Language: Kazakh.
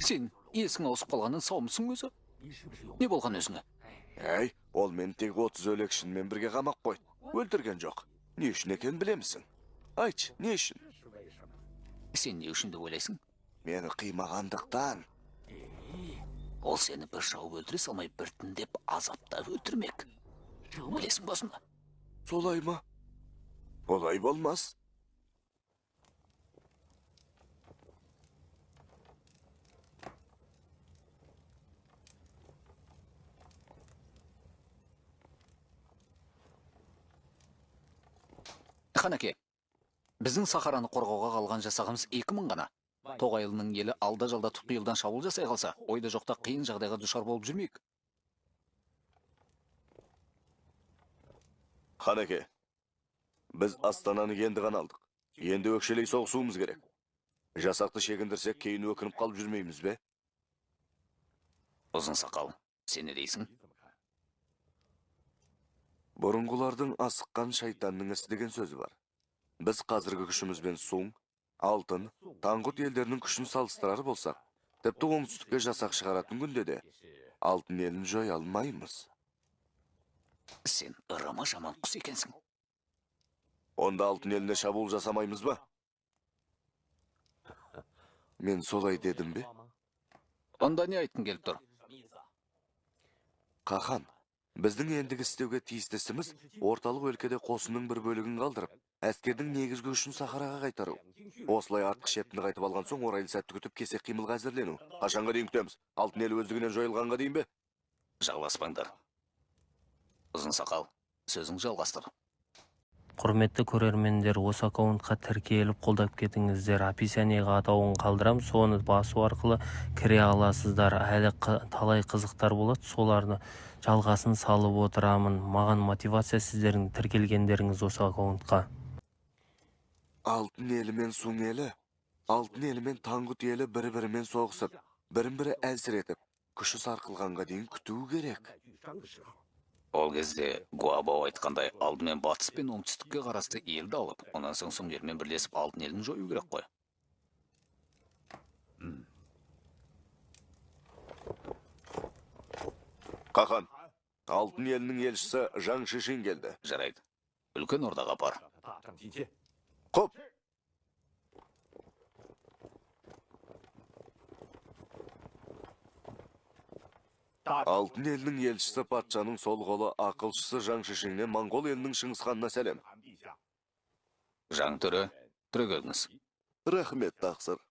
Сен есің ауысып қалғаннан саумысың өзі? Не болған өзіңе? Әй, ол мен тек 30 өлекшінмен бірге қамап қойды. Өлтірген жоқ. Не үшін екен білемісің? Айтшы, не үшін? Сен не үшін деп ойлайсың? Мені қимағандықтан. Ол сені бір шауып өлтіре салмай біртіндеп азаптап өлтірмек. Білесің ба осыны? Солай ма? Олай болмас. Ханеке, біздің Сахараны қорғауға қалған жасағымыз 2000 ғана. Тоғайлының елі алда-жалда тұтқиылдан шабуыл жасай қалса, ойда жоқта қиын жағдайға душар болып жүрмейік. Ханеке, біз Астананы енді ғана алдық. Енді өкшелей соғысуымыз керек. Жасақты шегіндірсек, кейін өкініп қалып жүрмейміз бе? Ұзын сақал, сен не дейсің? Бұрынғылардың асыққан шайтанның ісі деген сөзі бар. Біз қазіргі күшімізбен Сун, Алтын, Таңғұт елдерінің күшін салыстырар болсақ, тіпті оңтүстікке жасақ шығаратын күнде де Алтын елін жоя алмаймыз. Сен ырымы жаман құс екенсің. Онда Алтын еліне шабуыл жасамаймыз ба? Мен солай дедім бе? Онда не айтқың келіп тұр? Қахан, біздің ендігі істеуге тиістісіміз орталық өлкеде қосының бір бөлігін қалдырып, әскердің негізгі үшін Сахараға қайтару. Осылай артқы шептіні қайтып алған соң орайлы сәтті күтіп кесек қимылға әзірлену. Қашанға дейін күтеміз? Алтын ел өздігінен жойылғанға дейін бе? Жалғаспаңдар. Ұзын сақал, сөзің жалғастыр. Құрметті көрермендер, осы аккаунтқа тіркеліп қолдап кетіңіздер. Описаниеға атауын қалдырам, соны басу арқылы кіре аласыздар. Әлі талай қызықтар болады, соларды жалғасын салып отырамын. Маған мотивация сіздердің тіркелгендеріңіз осы аккаунтқа. Алтын елі мен Сун елі, Алтын елі мен Таңғұт елі бірі-бірімен соғысып, бірін-бірі әлсіретіп, күші сарқылғанға дейін күту керек. Ол кезде Гуабао айтқандай алдымен батыс пен оңтүстікке қарасты елді алып, онан соң Сун елмен бірлесіп Алтын елін жою керек қой. Қахан, Алтын елінің елшісі Жаң Шишин келді. Жарайды. Үлкен ордаға апар. Құп! Алтын елінің елшісі патшаның сол қолы ақылшысы Жаң Шишиннен Моңғол елінің Шыңғысханына сәлем. Жаң төре, түрегеліңіз. Рахмет, тақсыр.